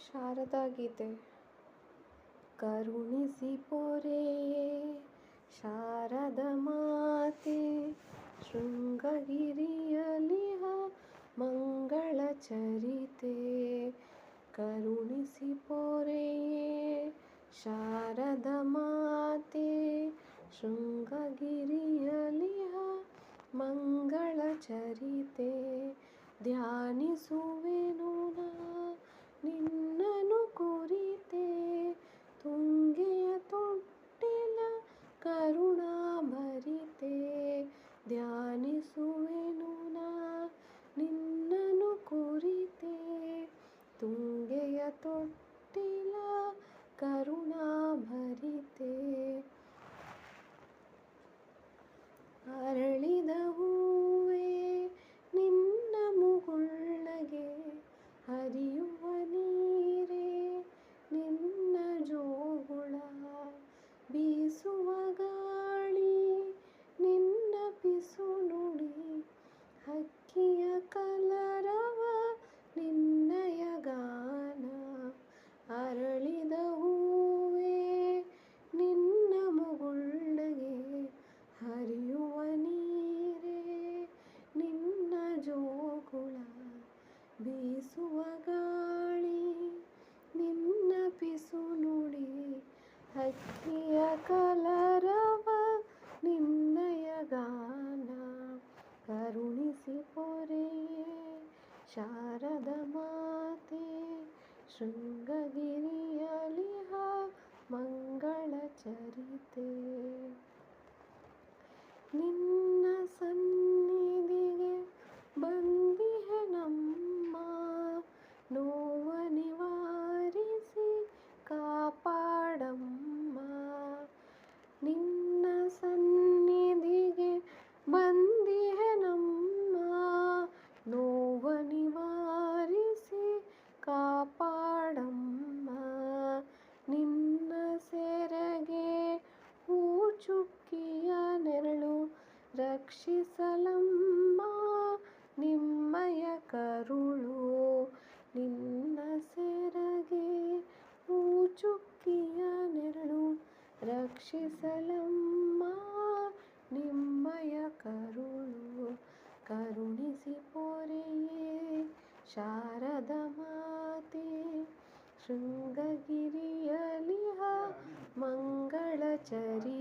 ಶಾರದಾ ಗೀತೆ. ಕರುಣಿಸಿ ಪೊರೆಯೇ ಶಾರದ ಮಾತೆ, ಶೃಂಗಗಿರಿಯಲಿಹ ಮಂಗಳ ಚರಿತೆ. ಕರುಣಿಸಿ ಪೊರೆಯೇ ಶಾರದ ಮಾತೆ, ಶೃಂಗಗಿರಿಯಲಿಹ ಮಂಗಳ ಚರಿತೆ. ಧ್ಯಾನಿಸುವೆನು ನಾ ನಿನ್ನನು ಕುರಿತೆ, ತುಂಗೆಯ ತೊಟ್ಟಿಲ ಕರುಣಾಭರಿತೆ. ಧ್ಯಾನಿಸುವೆನು ನಾ ನಿನ್ನನು ಕುರಿತೆ, ತುಂಗೆಯ ತೊಟ್ಟಿಲ ಕರುಣಾಭರಿತೆ. ಅರಳಿದ ಹೂವೇ ನಿನ್ನ ಮುಗುಳ್ನಗೆ, ಹರಿಯುವ ನೀರೇ ನಿನ್ನ ಜೋಗುಳ. ಬೀಸುವ ಗಾಳಿ ನಿನ್ನ ಪಿಸು ನುಡಿ, ಹಕ್ಕಿಯ ಕಲರವ ನಿನ್ನಯ ಗಾನ. ಅರಳಿದ ಹೂವೇ ನಿನ್ನ ಮುಗುಳ್ನಗೆ, ಹರಿಯುವ ನೀರೇ ನಿನ್ನ ಜೋಗುಳ. ಬೀಸುವ ಗಾಳಿ ನಿನ್ನ ಪಿಸು ನುಡಿ, ಹಕ್ಕಿಯ ಕಲರವ ನಿನ್ನಯ ಗಾನ. ಕರುಣಿಸಿ ಪೊರೆಯೇ ಶಾರದ ಮಾತೆ, ಶೃಂಗಗಿರಿಯಲಿಹ ಮಂಗಳ ಚರಿತೆ. ನಿನ್ನ ಸನ್ನಿಧಿಗೆ ಬಂದಿಹೆನಮ್ಮ, ನೋವ ನಿವಾರಿಸಿ ಕಾಪಾಡಮ್ಮ. ನಿನ್ನ ಸನ್ನಿಧಿಗೆ ಬಂದಿಹೆನಮ್ಮ, ನೋವ ನಿವಾರಿಸಿ ಕಾಪಾಡಮ್ಮ. ನಿನ್ನ ಸೆರಗೆ ಹೂಚುಕ್ಕಿಯ ನೆರಳು, ರಕ್ಷಿಸಲಮ್ಮ ನಿಮ್ಮಯ ಕರುಳು. ನಿನ್ನ ಸೆರಗೆ ಹೂಚುಕ್ಕಿಯ ನೆರಳು, ರಕ್ಷಿಸಲಮ್ಮ ನಿಮ್ಮಯ ಕರುಳು. ಕರುಣಿಸಿ ಪೊರೆಯೇ ಶಾರದ ಮಾತೆ, ಶೃಂಗಗಿರಿಯಲಿಹ ಮಂಗಳ ಚರಿತೆ.